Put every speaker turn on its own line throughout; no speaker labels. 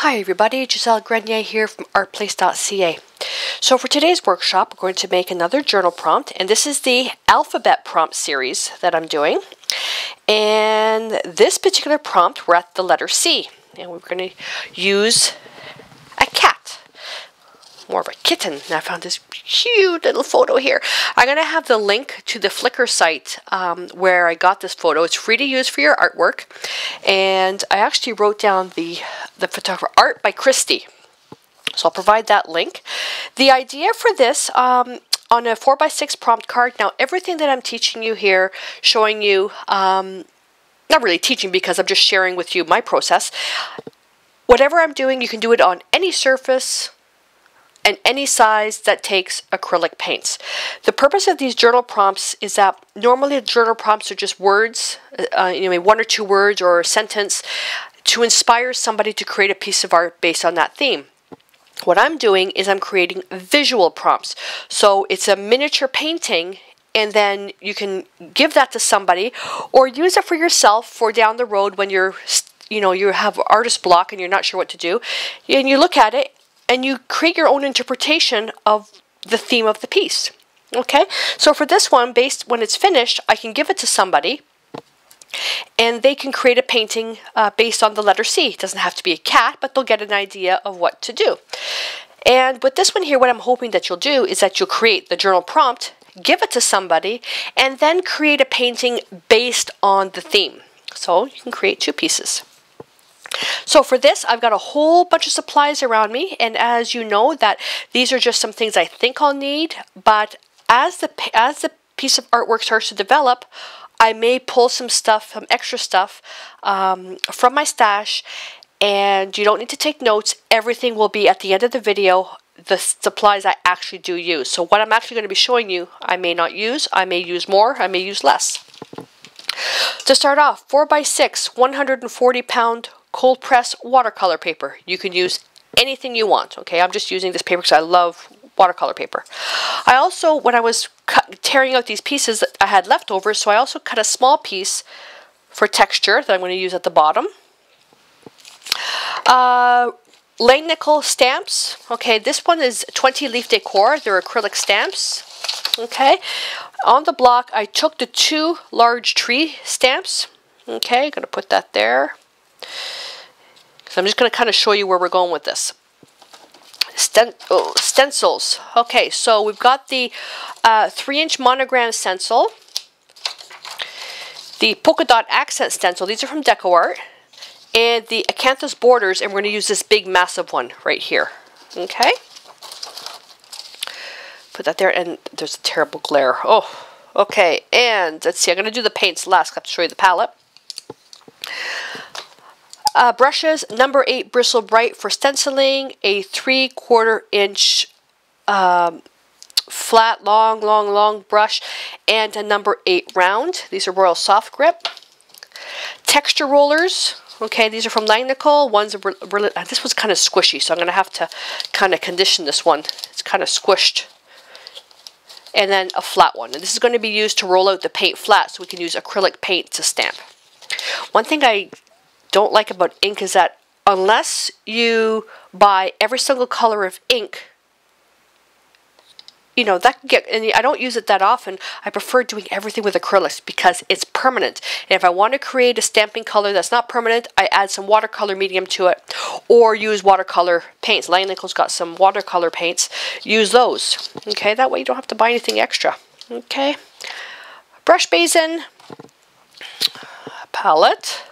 Hi everybody, Gisele Grenier here from artplace.ca. So for today's workshop, we're going to make another journal prompt, and this is the alphabet prompt series that I'm doing. And this particular prompt, we're at the letter C, and we're going to use a cat. More of a kitten. And I found this cute little photo here. I'm going to have the link to the Flickr site where I got this photo. It's free to use for your artwork. And I actually wrote down the photographer art by Christy. So I'll provide that link. The idea for this on a 4x6 prompt card. Now everything that I'm teaching you here, showing you, not really teaching because I'm just sharing with you my process. Whatever I'm doing, you can do it on any surface and any size that takes acrylic paints. The purpose of these journal prompts is that normally the journal prompts are just words, one or two words or a sentence to inspire somebody to create a piece of art based on that theme. What I'm doing is I'm creating visual prompts. So it's a miniature painting, and then you can give that to somebody or use it for yourself for down the road when you have artist block and you're not sure what to do. And you look at it and you create your own interpretation of the theme of the piece. Okay, so for this one, when it's finished, I can give it to somebody and they can create a painting based on the letter C. It doesn't have to be a cat, but they'll get an idea of what to do. And with this one here, what I'm hoping that you'll do is that you'll create the journal prompt, give it to somebody, and then create a painting based on the theme. So you can create two pieces. So for this, I've got a whole bunch of supplies around me, and as you know, that these are just some things I think I'll need, but as the piece of artwork starts to develop, I may pull some extra stuff from my stash, and you don't need to take notes. Everything will be at the end of the video, the supplies I actually do use. So what I'm actually going to be showing you, I may not use, I may use more, I may use less. To start off, 4x6, 140-pound cold press watercolor paper. You can use anything you want. Okay, I'm just using this paper because I love watercolor paper. I also, when I was tearing out these pieces that I had left over, so I also cut a small piece for texture that I'm going to use at the bottom. Lane nickel stamps. Okay, this one is 20 leaf decor. They're acrylic stamps. Okay, on the block I took the two large tree stamps. Okay, going to put that there. So I'm just going to kind of show you where we're going with this. Stencils. Okay, so we've got the 3-inch monogram stencil, the polka dot accent stencil. These are from DecoArt, and the acanthus borders, and we're going to use this big massive one right here. Okay, put that there, and there's a terrible glare. Oh, okay, and let's see. I'm going to do the paints last. I have to show you the palette. Brushes, number 8 Bristle Bright for stenciling, a 3/4 inch flat, long brush, and a number 8 round. These are Royal Soft Grip. Texture rollers. Okay, these are from Lane Nickel. This was kind of squishy, so I'm going to have to kind of condition this one. It's kind of squished. And then a flat one. And this is going to be used to roll out the paint flat, so we can use acrylic paint to stamp. One thing I don't like about ink is that unless you buy every single color of ink, that can get, and I don't use it that often. I prefer doing everything with acrylics because it's permanent. And if I want to create a stamping color that's not permanent, I add some watercolor medium to it or use watercolor paints. Lane Nickel's got some watercolor paints. Use those. Okay, that way you don't have to buy anything extra. Okay, brush basin, palette.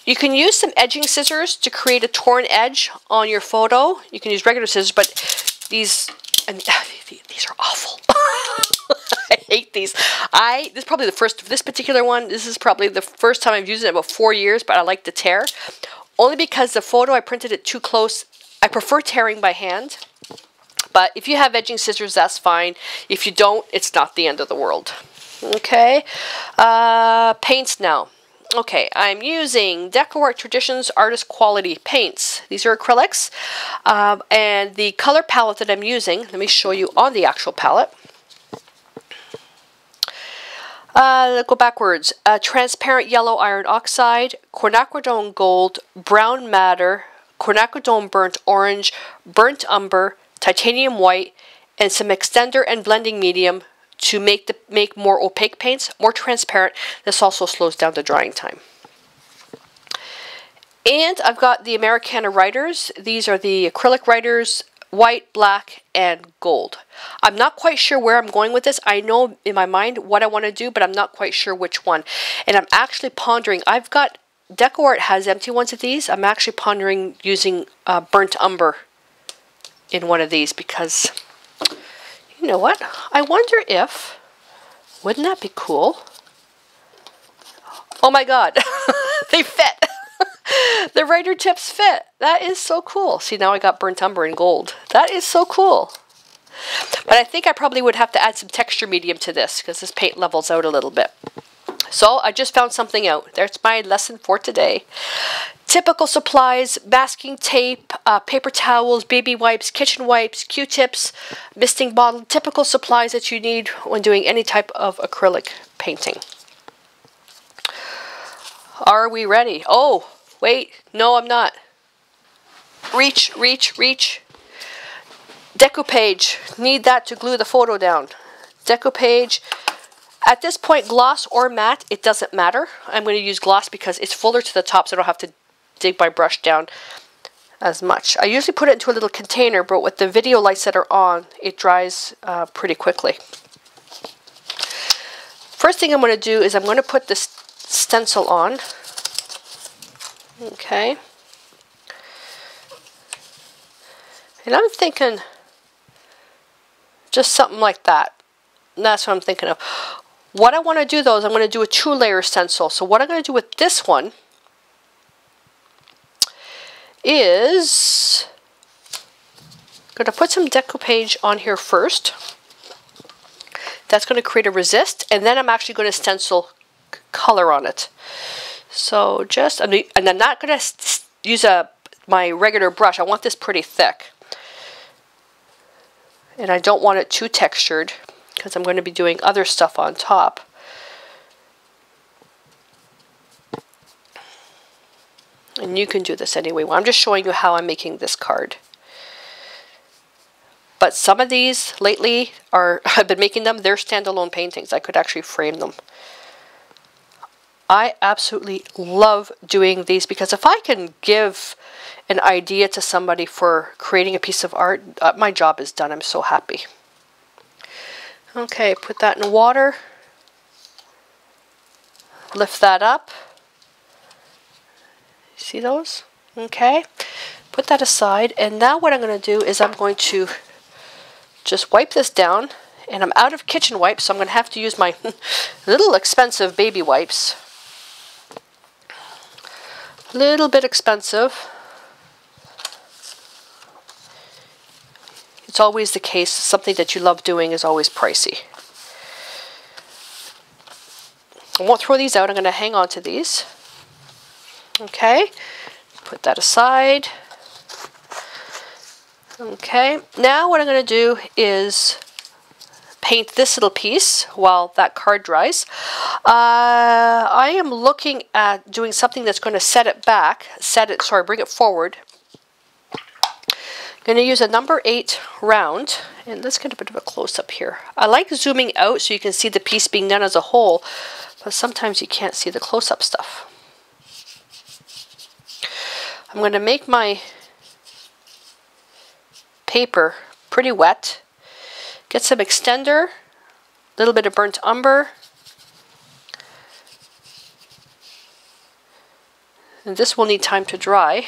You can use some edging scissors to create a torn edge on your photo. You can use regular scissors, but these are awful. I hate these. This is probably this particular one, this is probably the first time I've used it in about 4 years, but I like the tear. Only because the photo, I printed it too close. I prefer tearing by hand. But if you have edging scissors, that's fine. If you don't, it's not the end of the world. Okay. Paints now. Okay, I'm using DecoArt Traditions Artist Quality paints. These are acrylics. And the color palette that I'm using, let me show you on the actual palette. Go backwards. Transparent yellow iron oxide, quinacridone gold, brown madder, quinacridone burnt orange, burnt umber, titanium white, and some extender and blending medium to make more opaque paints, more transparent. This also slows down the drying time. And I've got the Americana writers. These are the acrylic writers, white, black, and gold. I'm not quite sure where I'm going with this. I know in my mind what I want to do, but I'm not quite sure which one. And I'm actually pondering. I've got, DecoArt has empty ones of these. I'm actually pondering using burnt umber in one of these because, you know what? I wonder if, wouldn't that be cool? Oh my God, they fit. The writer tips fit. That is so cool. See, now I got burnt umber in gold. That is so cool. But I think I probably would have to add some texture medium to this because this paint levels out a little bit. So I just found something out. There's my lesson for today. Typical supplies: masking tape, paper towels, baby wipes, kitchen wipes, Q-tips, misting bottle. Typical supplies that you need when doing any type of acrylic painting. Are we ready? Oh, wait. No, I'm not. Reach, reach, reach. Decoupage. Need that to glue the photo down. Decoupage. At this point, gloss or matte, it doesn't matter. I'm going to use gloss because it's fuller to the top, so I don't have to dig my brush down as much. I usually put it into a little container, but with the video lights that are on, it dries pretty quickly. First thing I'm going to do is I'm going to put this stencil on. Okay. And I'm thinking just something like that. And that's what I'm thinking of. What I want to do though is I'm going to do a 2-layer stencil. So what I'm going to do with this one is I'm going to put some decoupage on here first. That's going to create a resist, and then I'm actually going to stencil color on it. So just, and I'm not going to use my regular brush. I want this pretty thick. And I don't want it too textured because I'm going to be doing other stuff on top. And you can do this anyway. Well, I'm just showing you how I'm making this card. But some of these lately I've been making them, they're standalone paintings. I could actually frame them. I absolutely love doing these because if I can give an idea to somebody for creating a piece of art, my job is done. I'm so happy. Okay, put that in water. Lift that up. See those? Okay. Put that aside. And now what I'm going to do is I'm going to just wipe this down. And I'm out of kitchen wipes, so I'm going to have to use my little expensive baby wipes. A little bit expensive. It's always the case. Something that you love doing is always pricey. I won't throw these out. I'm going to hang on to these. Okay. Put that aside. Okay. Now what I'm going to do is paint this little piece while that card dries. I am looking at doing something that's going to set it back. Bring it forward. I'm going to use a number 8 round, and let's get a bit of a close-up here. I like zooming out so you can see the piece being done as a whole, but sometimes you can't see the close-up stuff. I'm going to make my paper pretty wet. Get some extender, a little bit of burnt umber, and this will need time to dry.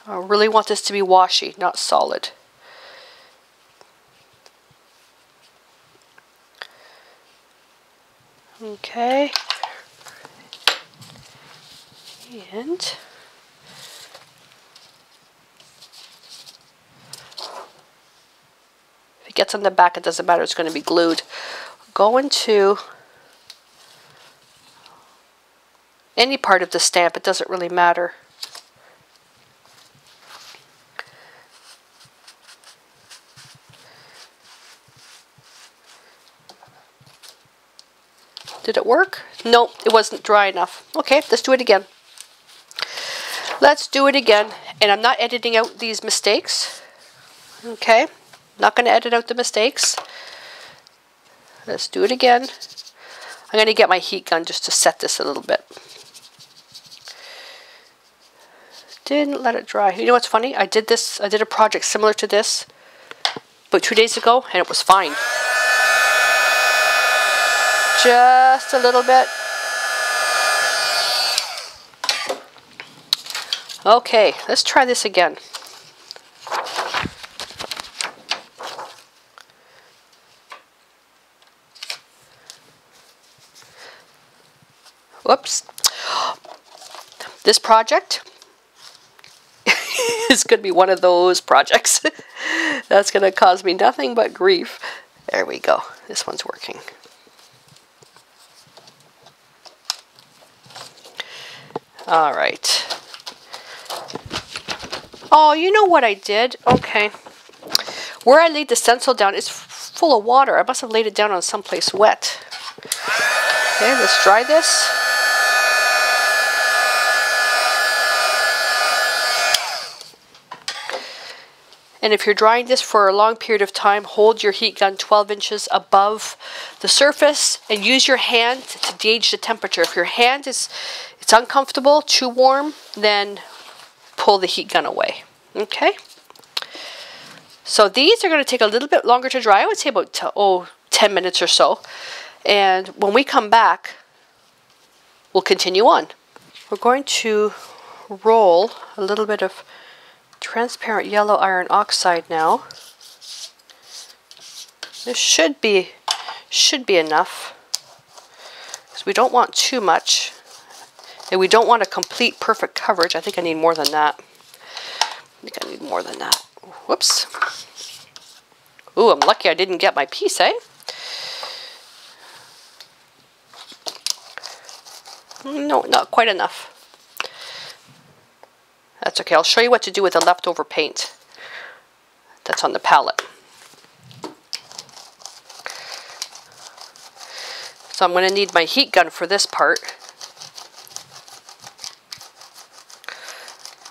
I really want this to be washy, not solid. Okay. And if it gets on the back, it doesn't matter, it's going to be glued. Go into any part of the stamp, it doesn't really matter. Did it work? Nope, it wasn't dry enough. Okay, let's do it again. Let's do it again. And I'm not editing out these mistakes. Okay, not going to edit out the mistakes. Let's do it again. I'm going to get my heat gun just to set this a little bit. Didn't let it dry. You know what's funny? I did a project similar to this, but 2 days ago, and it was fine. Just a little bit. Okay, let's try this again. Whoops. This project is going to be one of those projects that's going to cause me nothing but grief. There we go. This one's working. All right. Oh, you know what I did? Okay. Where I laid the stencil down is full of water. I must have laid it down on someplace wet. Okay, let's dry this. And if you're drying this for a long period of time, hold your heat gun 12 inches above the surface and use your hand to gauge the temperature. If your hand it's uncomfortable, too warm, then pull the heat gun away. Okay? So these are going to take a little bit longer to dry. I would say about 10 minutes or so. And when we come back, we'll continue on. We're going to roll a little bit of transparent yellow iron oxide now. This should be enough, because we don't want too much, and we don't want a complete perfect coverage. I think I need more than that. Whoops. Ooh, I'm lucky I didn't get my piece, eh? No, not quite enough. That's okay. I'll show you what to do with the leftover paint that's on the palette. So I'm going to need my heat gun for this part.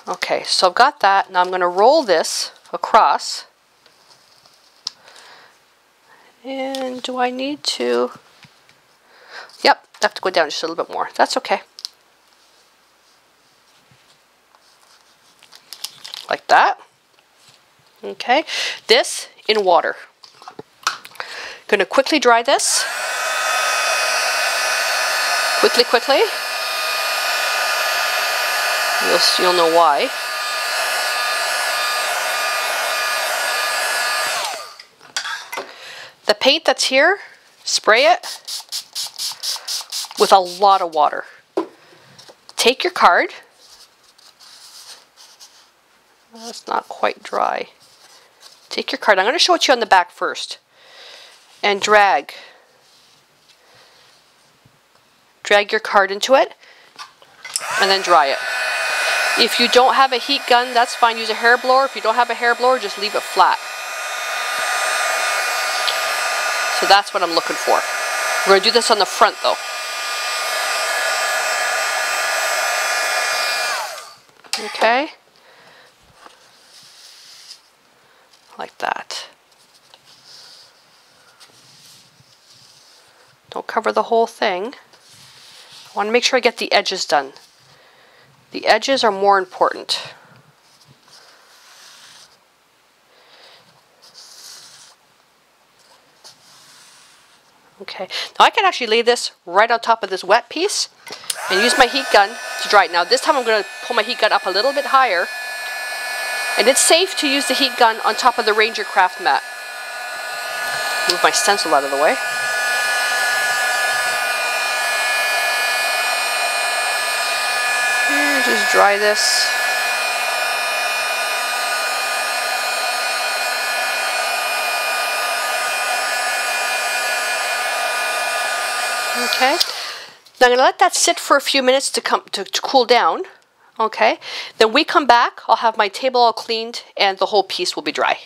Okay, so I've got that. Now I'm going to roll this across. And do I need to? Yep, I have to go down just a little bit more. That's okay. Like that. Okay, this in water. Gonna quickly dry this. Quickly. You'll know why. The paint that's here, spray it with a lot of water. Take your card. That's not quite dry. Take your card. I'm going to show it to you on the back first. And drag your card into it. And then dry it. If you don't have a heat gun, that's fine. Use a hair blower. If you don't have a hair blower, just leave it flat. So that's what I'm looking for. We're going to do this on the front though. Okay. Like that. Don't cover the whole thing. I want to make sure I get the edges done. The edges are more important. Okay, now I can actually lay this right on top of this wet piece and use my heat gun to dry it. Now this time I'm going to pull my heat gun up a little bit higher. And it's safe to use the heat gun on top of the Ranger craft mat. Move my stencil out of the way. And just dry this. Okay. Now I'm going to let that sit for a few minutes to cool down. Okay, then we come back, I'll have my table all cleaned and the whole piece will be dry.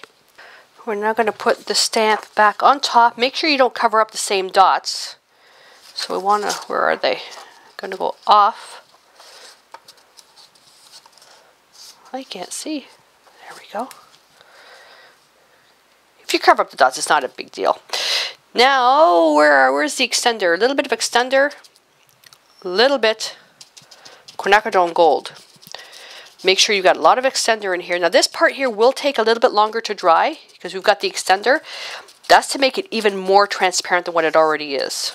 We're now going to put the stamp back on top. Make sure you don't cover up the same dots. So we want to, where are they? Going to go off. I can't see. There we go. If you cover up the dots, it's not a big deal. Now, where's the extender? A little bit of extender. A little bit quinacridone gold. Make sure you've got a lot of extender in here. Now this part here will take a little bit longer to dry because we've got the extender. That's to make it even more transparent than what it already is.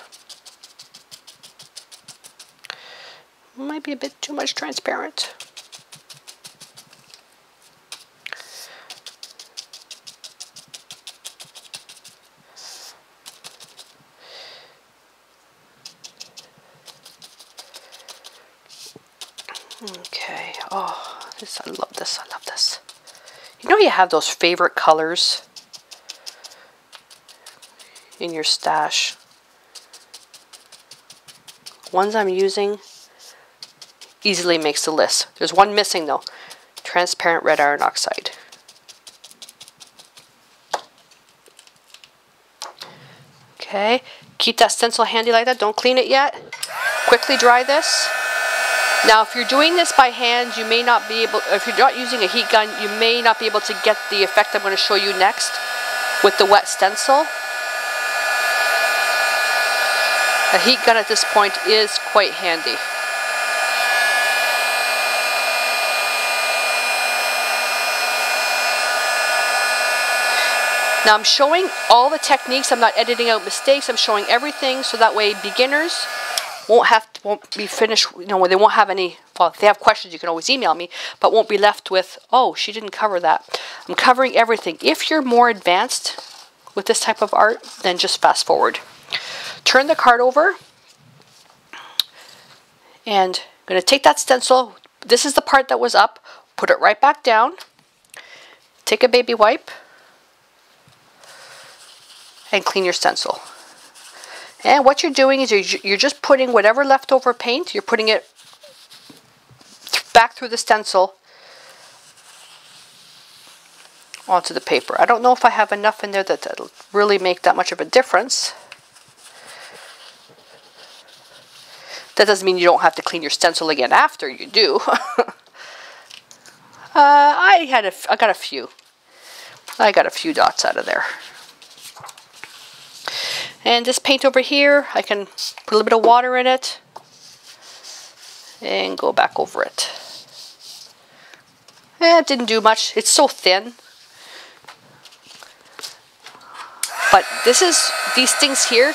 Might be a bit too much transparent. Okay, oh, I love this, I love this. You know you have those favorite colors in your stash. Ones I'm using easily makes the list. There's one missing though, transparent red iron oxide. Okay, keep that stencil handy like that, don't clean it yet. Quickly dry this. Now, if you're doing this by hand, you may not be able, if you're not using a heat gun, you may not be able to get the effect I'm going to show you next with the wet stencil. A heat gun at this point is quite handy. Now I'm showing all the techniques, I'm not editing out mistakes, I'm showing everything so that way beginners won't be finished, you know, they won't have any, well, if they have questions you can always email me, but won't be left with, oh, she didn't cover that. I'm covering everything. If you're more advanced with this type of art, then just fast forward. Turn the card over, and I'm going to take that stencil, this is the part that was up, put it right back down, take a baby wipe, and clean your stencil. And what you're doing is you're just putting whatever leftover paint, you're putting it back through the stencil onto the paper. I don't know if I have enough in there that'll really make that much of a difference. That doesn't mean you don't have to clean your stencil again after you do. I got a few. I got a few dots out of there. And this paint over here, I can put a little bit of water in it and go back over it. It didn't do much. It's so thin. But these things here,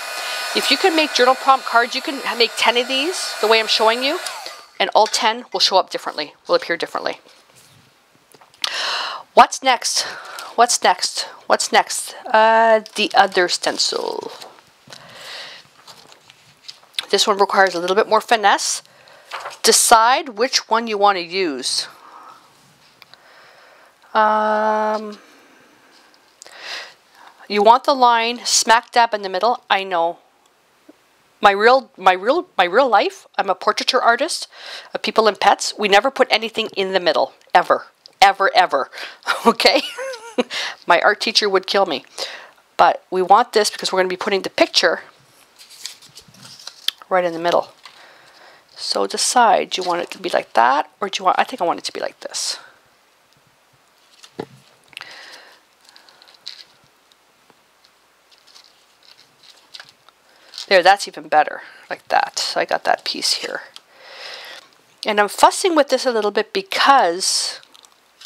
if you can make journal prompt cards, you can make 10 of these the way I'm showing you, and all 10 will show up differently, will appear differently. What's next? What's next? What's next? The other stencil. This one requires a little bit more finesse. Decide which one you want to use. You want the line smack dab in the middle. I know. My real life, I'm a portraiture artist of people and pets. We never put anything in the middle, ever, ever, ever. Okay? My art teacher would kill me. But we want this because we're going to be putting the picture right in the middle. So decide, do you want it to be like that, or do you want, I think I want it to be like this. There, that's even better, like that. So I got that piece here. And I'm fussing with this a little bit because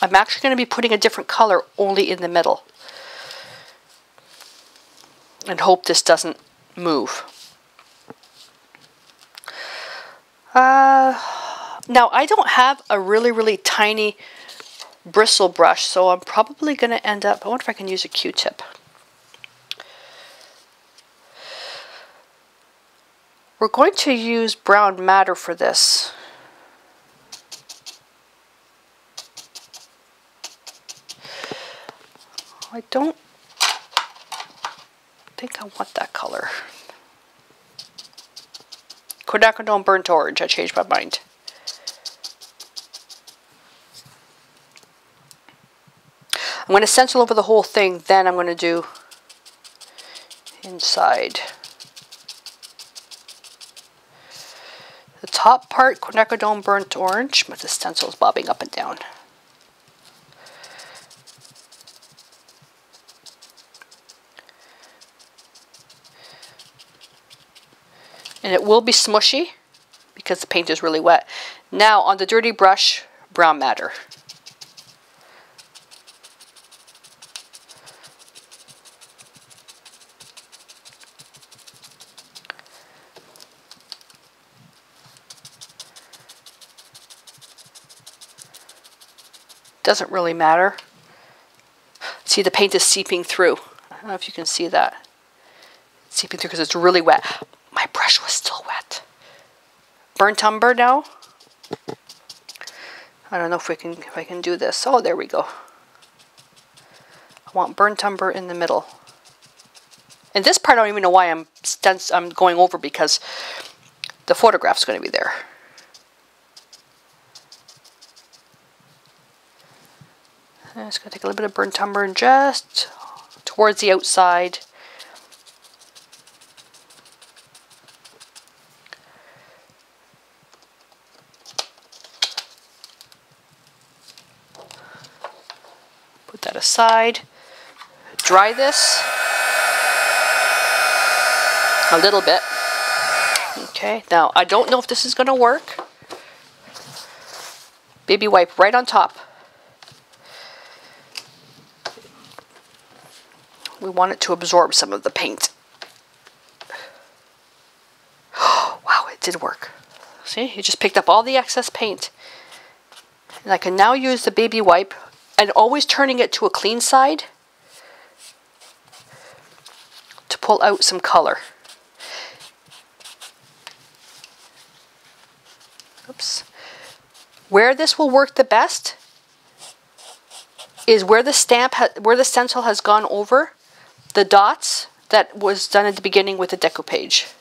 I'm actually going to be putting a different color only in the middle. And hope this doesn't move. Now I don't have a really tiny bristle brush, so I'm probably going to end up, I wonder if I can use a Q-tip. We're going to use brown matter for this. I don't think I want that color. quinacridone burnt orange. I changed my mind. I'm going to stencil over the whole thing, then I'm going to do inside. The top part, quinacridone burnt orange, but the stencil is bobbing up and down. And it will be smushy because the paint is really wet. Now on the dirty brush, brown matter. Doesn't really matter. See, the paint is seeping through. I don't know if you can see that. It's seeping through because it's really wet. My brush was still wet. Burnt umber now. I don't know if I can do this. Oh, there we go. I want burnt umber in the middle. And this part I don't even know why I'm going over, because the photograph's going to be there. I'm just going to take a little bit of burnt umber and just towards the outside. Put that aside. Dry this a little bit. Okay, now I don't know if this is going to work. Baby wipe right on top. We want it to absorb some of the paint. Wow, it did work. See, you just picked up all the excess paint. And I can now use the baby wipe, and always turning it to a clean side to pull out some color. Oops. Where this will work the best is where the stencil has gone over the dots that was done at the beginning with the decoupage.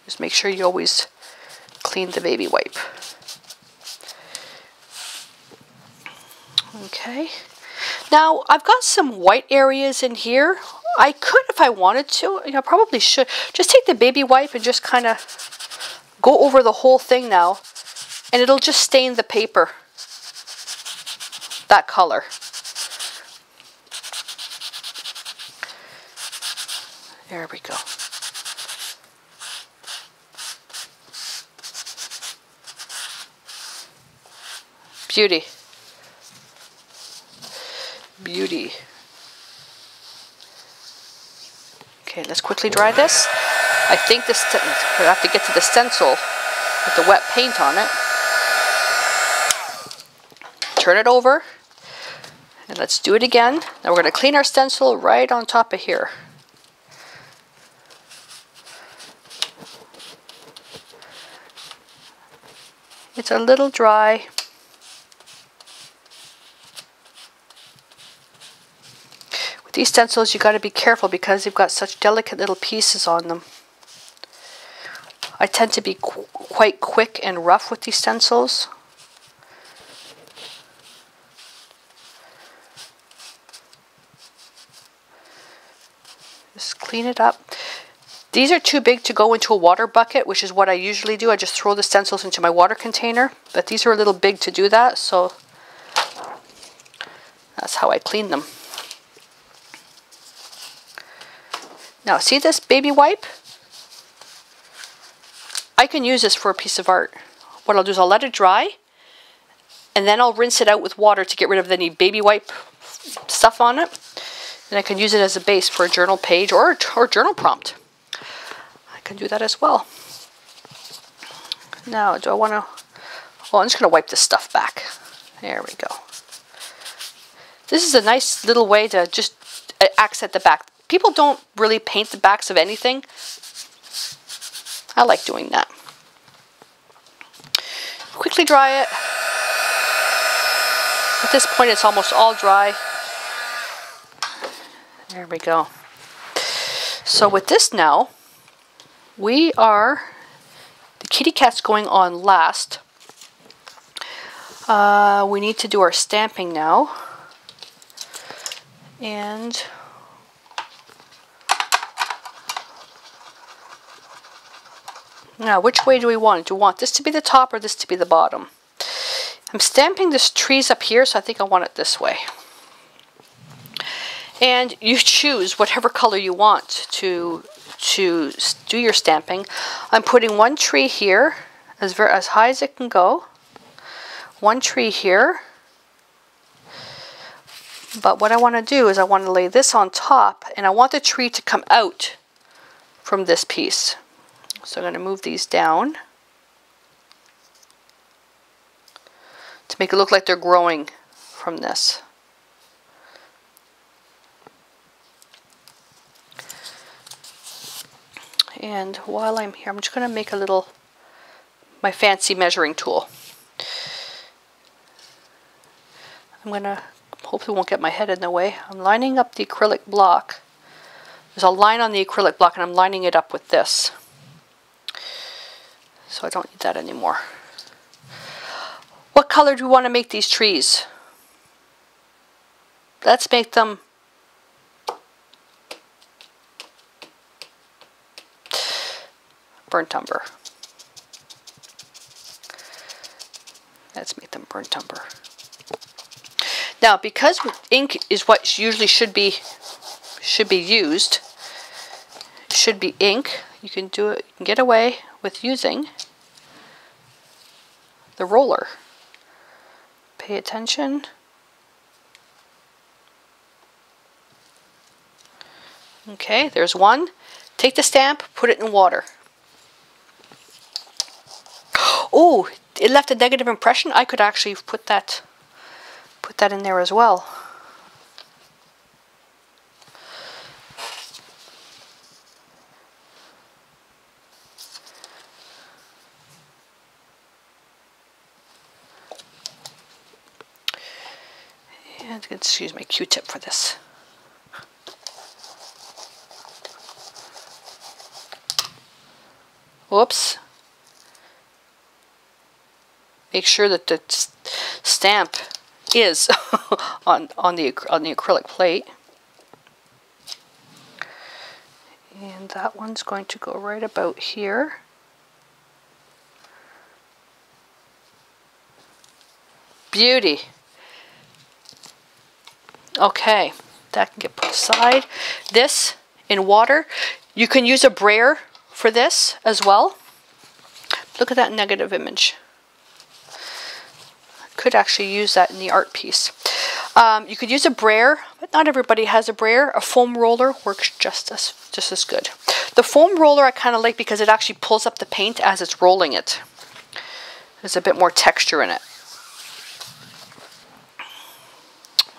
Just make sure you always clean the baby wipe. Okay. Now I've got some white areas in here. I could, if I wanted to, I probably should, just take the baby wipe and just kind of go over the whole thing now, and it'll just stain the paper that color. There we go. Beauty. Beauty. Okay, let's quickly dry this. I think this, we have to get to the stencil with the wet paint on it. Turn it over, and let's do it again. Now we're going to clean our stencil right on top of here. It's a little dry. With these stencils, you got to be careful because they've got such delicate little pieces on them. I tend to be quite quick and rough with these stencils. Just clean it up. These are too big to go into a water bucket, which is what I usually do. I just throw the stencils into my water container, but these are a little big to do that, so that's how I clean them. Now, see this baby wipe? I can use this for a piece of art. What I'll do is I'll let it dry, and then I'll rinse it out with water to get rid of any baby wipe stuff on it. And I can use it as a base for a journal page or journal prompt. I can do that as well. Now, do I want to... Oh, I'm just going to wipe this stuff back. There we go. This is a nice little way to just accent the back. People don't really paint the backs of anything. I like doing that. Quickly dry it. At this point, it's almost all dry. There we go. So with this now, the kitty cat's going on last. We need to do our stamping now. And now, which way do we want it? Do we want this to be the top or this to be the bottom? I'm stamping this trees up here, so I think I want it this way. And you choose whatever color you want to do your stamping. I'm putting one tree here, as high as it can go. One tree here. But what I want to do is I want to lay this on top, and I want the tree to come out from this piece. So I'm going to move these down to make it look like they're growing from this. And while I'm here, I'm just going to make my fancy measuring tool. I'm going to, hopefully won't get my head in the way. I'm lining up the acrylic block. There's a line on the acrylic block, and I'm lining it up with this. So I don't need that anymore. What color do we want to make these trees? Let's make them burnt umber. Let's make them burnt umber. Now, because ink is what usually should be used, should be ink, you can do it. You can get away with using the roller. Pay attention. Okay, there's one. Take the stamp, put it in water. Oh, it left a negative impression. I could actually put that in there as well. And excuse my Q-tip for this. Whoops. Make sure that the stamp is on the acrylic plate. And that one's going to go right about here. Beauty. Okay, that can get put aside. This in water. You can use a brayer for this as well. Look at that negative image. Could actually use that in the art piece. You could use a brayer, but not everybody has a brayer. A foam roller works just as good. The foam roller I kind of like because it actually pulls up the paint as it's rolling it. There's a bit more texture in it.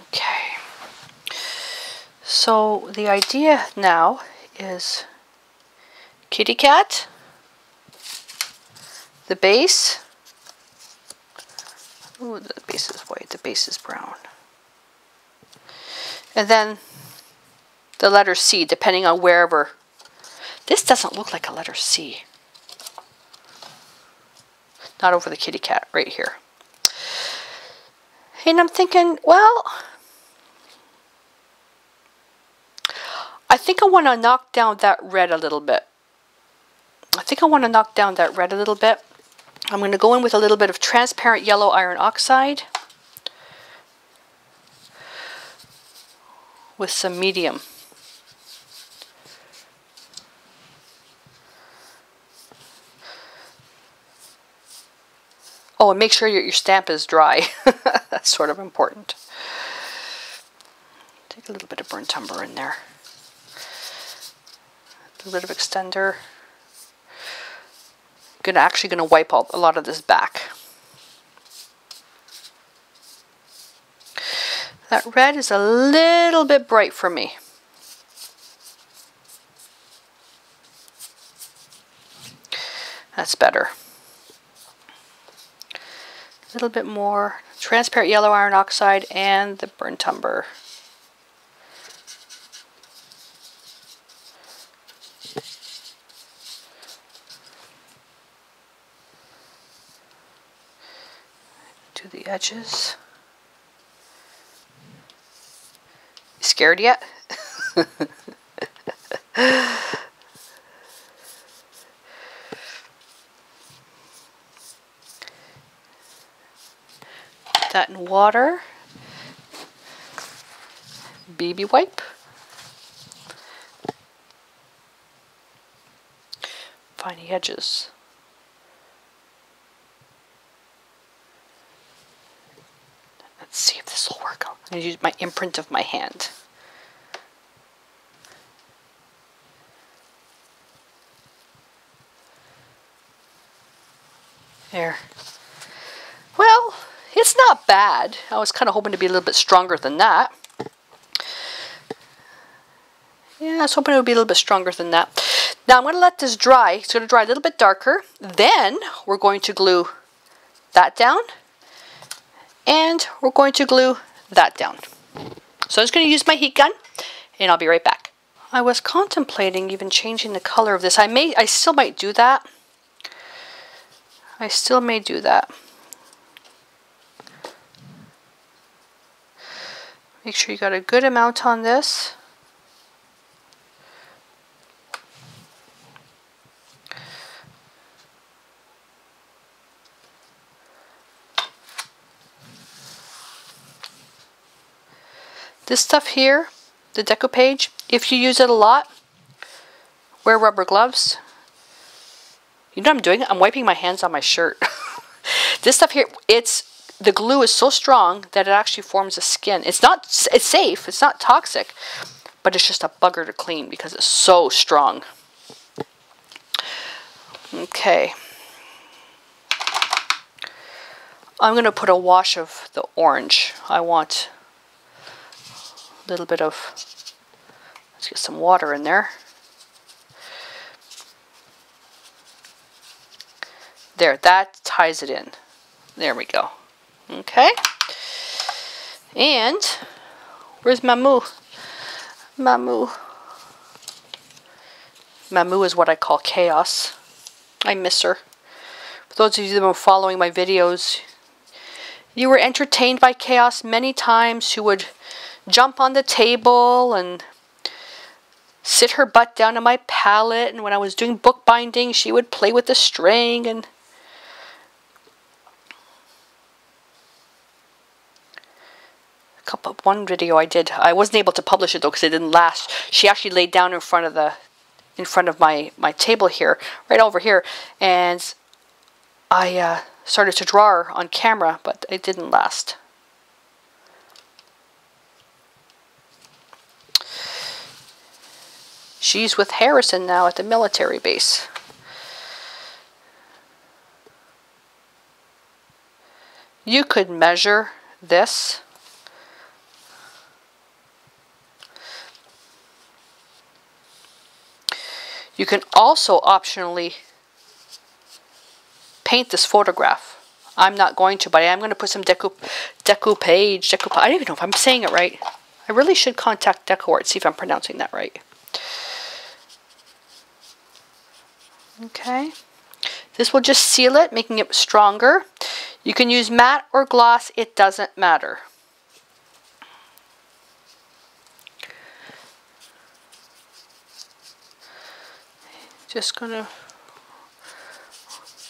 Okay. So the idea now is kitty cat, the base. Ooh, the base is white, the base is brown. And then the letter C, depending on wherever. This doesn't look like a letter C. Not over the kitty cat, right here. And I'm thinking, well, I think I want to knock down that red a little bit. I'm going to go in with a little bit of transparent yellow iron oxide with some medium. Oh, and make sure your stamp is dry. That's sort of important. Take a little bit of burnt umber in there. A little bit of extender. Actually going to wipe out a lot of this back. That red is a little bit bright for me. That's better. A little bit more transparent yellow iron oxide and the burnt umber. Do the edges. You scared yet? That in water. BB wipe. Find the edges. Let's see if this will work. I'm going to use my imprint of my hand. There. Well, it's not bad. I was kind of hoping to be a little bit stronger than that. Yeah, I was hoping it would be a little bit stronger than that. Now I'm going to let this dry. It's going to dry a little bit darker. Then we're going to glue that down. And we're going to glue that down. So I'm just going to use my heat gun. And I'll be right back. I was contemplating even changing the color of this. I still might do that. I still may do that. Make sure you got a good amount on this. This stuff here, the decoupage, if you use it a lot, wear rubber gloves. You know what I'm doing? I'm wiping my hands on my shirt. This stuff here, the glue is so strong that it actually forms a skin. It's safe, it's not toxic, but it's just a bugger to clean because it's so strong. Okay. I'm going to put a wash of the orange. I want a little bit of, let's get some water in there. There, that ties it in. There we go. Okay. And where's Mamu? Mamu. Mamu is what I call chaos. I miss her. For those of you that have been following my videos, you were entertained by Chaos many times. Who would jump on the table and sit her butt down on my palette, and when I was doing bookbinding, she would play with the string. And one video I did, I wasn't able to publish it though because it didn't last. She actually laid down in front of my table here, right over here, and I started to draw her on camera, but it didn't last. She's with Harrison now at the military base. You could measure this. You can also optionally paint this photograph. I'm not going to, but I am going to put some decoupage. I don't even know if I'm saying it right. I really should contact DecoArt, see if I'm pronouncing that right. Okay. This will just seal it, making it stronger. You can use matte or gloss, it doesn't matter. Just gonna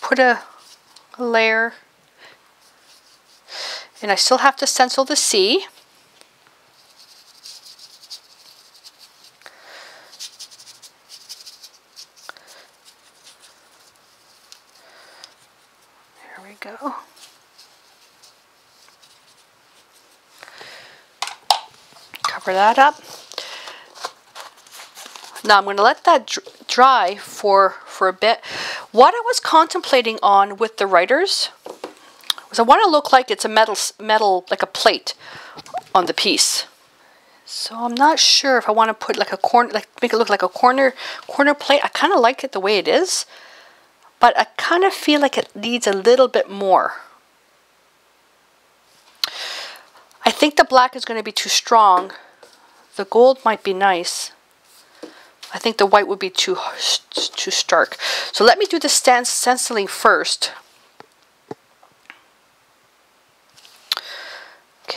put a layer, and I still have to stencil the C. There we go. Cover that up. Now I'm going to let that dry for a bit. What I was contemplating on with the writers was I want to look like it's a metal like a plate on the piece. So I'm not sure if I want to put like a corner, like make it look like a corner plate. I kind of like it the way it is, but I kind of feel like it needs a little bit more. I think the black is going to be too strong. The gold might be nice. I think the white would be too stark. So let me do the stenciling first.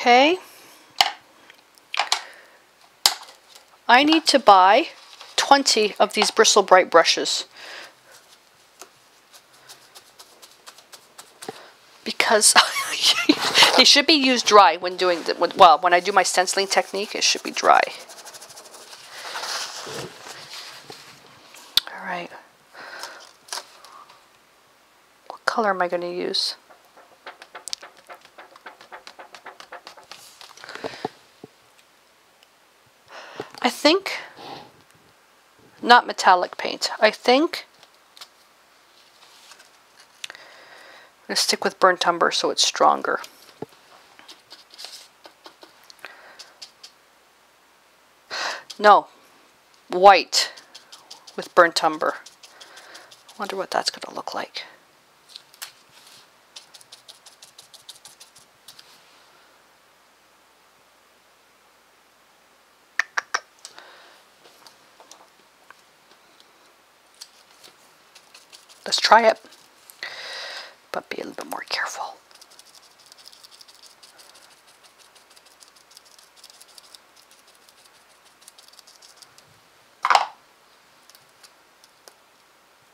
Okay. I need to buy 20 of these Bristle Bright brushes because they should be used dry when doing well, when I do my stenciling technique, it should be dry. All right. What color am I going to use? I think not metallic paint. I think I'm going to stick with burnt umber so it's stronger. No, white with burnt umber. I wonder what that's going to look like. Let's try it, but be a little bit more careful.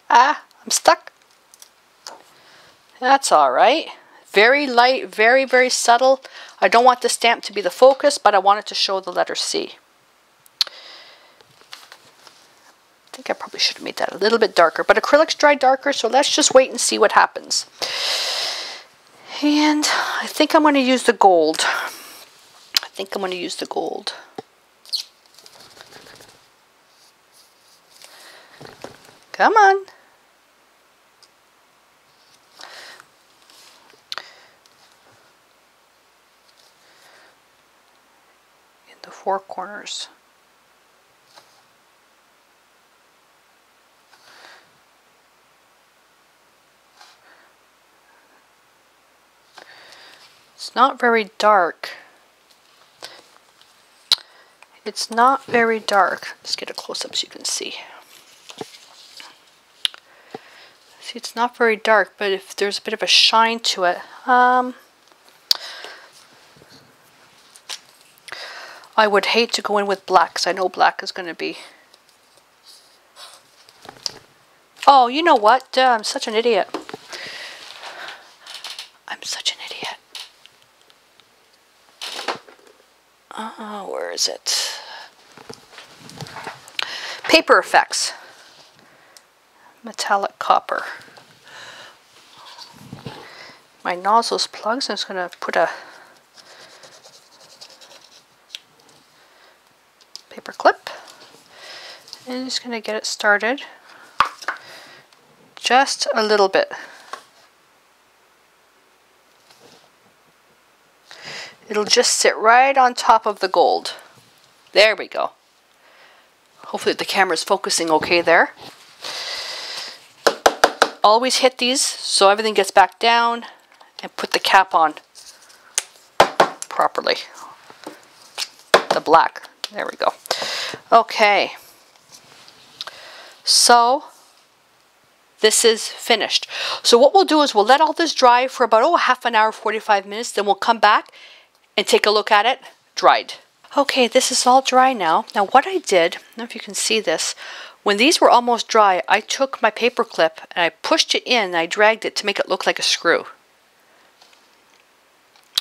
Ah, I'm stuck. That's all right. Very light, very, very subtle. I don't want the stamp to be the focus, but I want it to show the letter C. I think I probably should have made that a little bit darker, but acrylics dry darker, so let's just wait and see what happens. And I think I'm going to use the gold. Come on. In the four corners. It's not very dark. It's not very dark. Let's get a close-up so you can see. See, it's not very dark, but if there's a bit of a shine to it, I would hate to go in with black because I know black is going to be... Oh, you know what? I'm such an idiot. I'm such an idiot. Where is it? Paper Effects. Metallic copper. My nozzle's plugged, so I'm just going to put a paper clip. And I'm just going to get it started. Just a little bit. It'll just sit right on top of the gold. There we go. Hopefully the camera's focusing okay there. Always hit these so everything gets back down and put the cap on properly. The black. There we go. Okay. So this is finished. So what we'll do is we'll let all this dry for about half an hour, 45 minutes. Then we'll come back and take a look at it dried. Okay, this is all dry now. Now what I did, I don't know if you can see this, when these were almost dry, I took my paper clip and I pushed it in and I dragged it to make it look like a screw.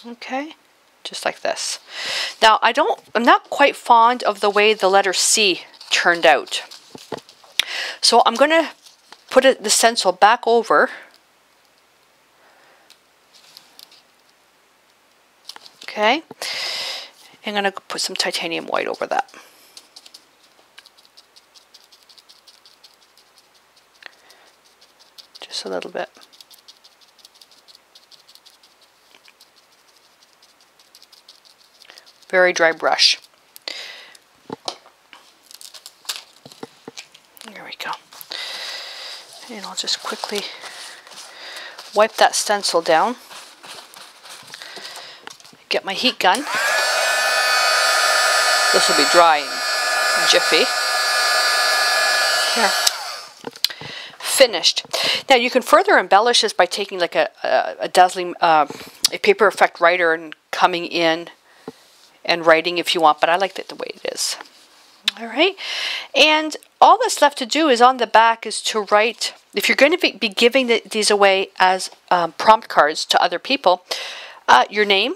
Okay, just like this. Now I'm not quite fond of the way the letter C turned out. So I'm going to put the stencil back over. Okay, I'm going to put some titanium white over that. Just a little bit. Very dry brush. There we go. And I'll just quickly wipe that stencil down. Get my heat gun. This will be dry in jiffy. Here. Finished. Now you can further embellish this by taking like a dazzling a paper effect writer and coming in and writing if you want, but I like it the way it is. All right, and all that's left to do is on the back is to write, if you're going to be giving these away as prompt cards to other people, your name,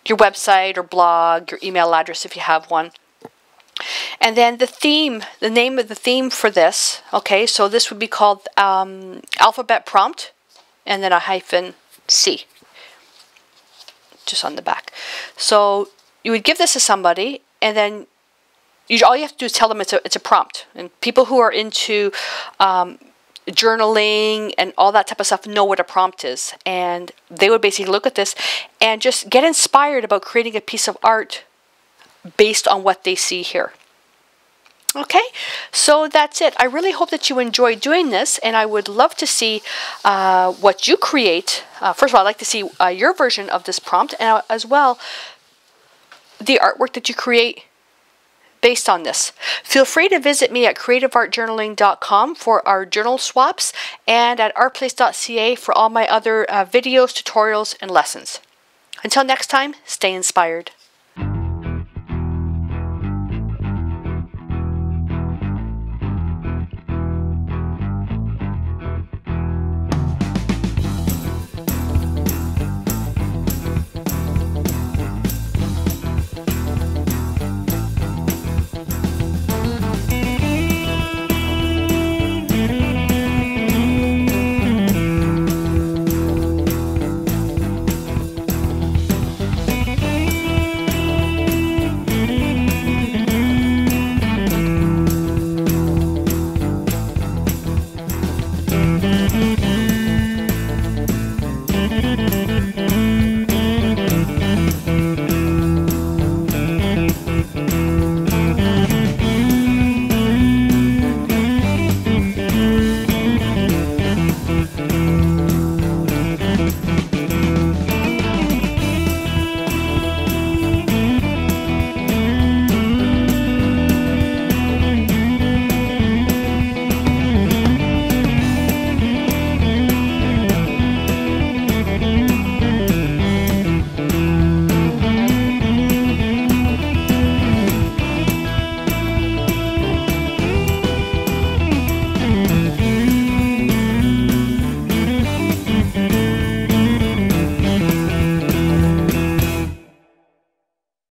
your website or blog, your email address if you have one, and then the theme, the name of the theme for this. Okay, so this would be called alphabet prompt, and then a -C just on the back. So you would give this to somebody, and then all you have to do is tell them it's a prompt. And people who are into journaling and all that type of stuff know what a prompt is. And they would basically look at this and just get inspired about creating a piece of art based on what they see here. Okay, so that's it. I really hope that you enjoy doing this, and I would love to see what you create. First of all, I'd like to see your version of this prompt, and as well the artwork that you create based on this. Feel free to visit me at creativeartjournaling.com for our journal swaps, and at artplace.ca for all my other videos, tutorials, and lessons. Until next time, stay inspired.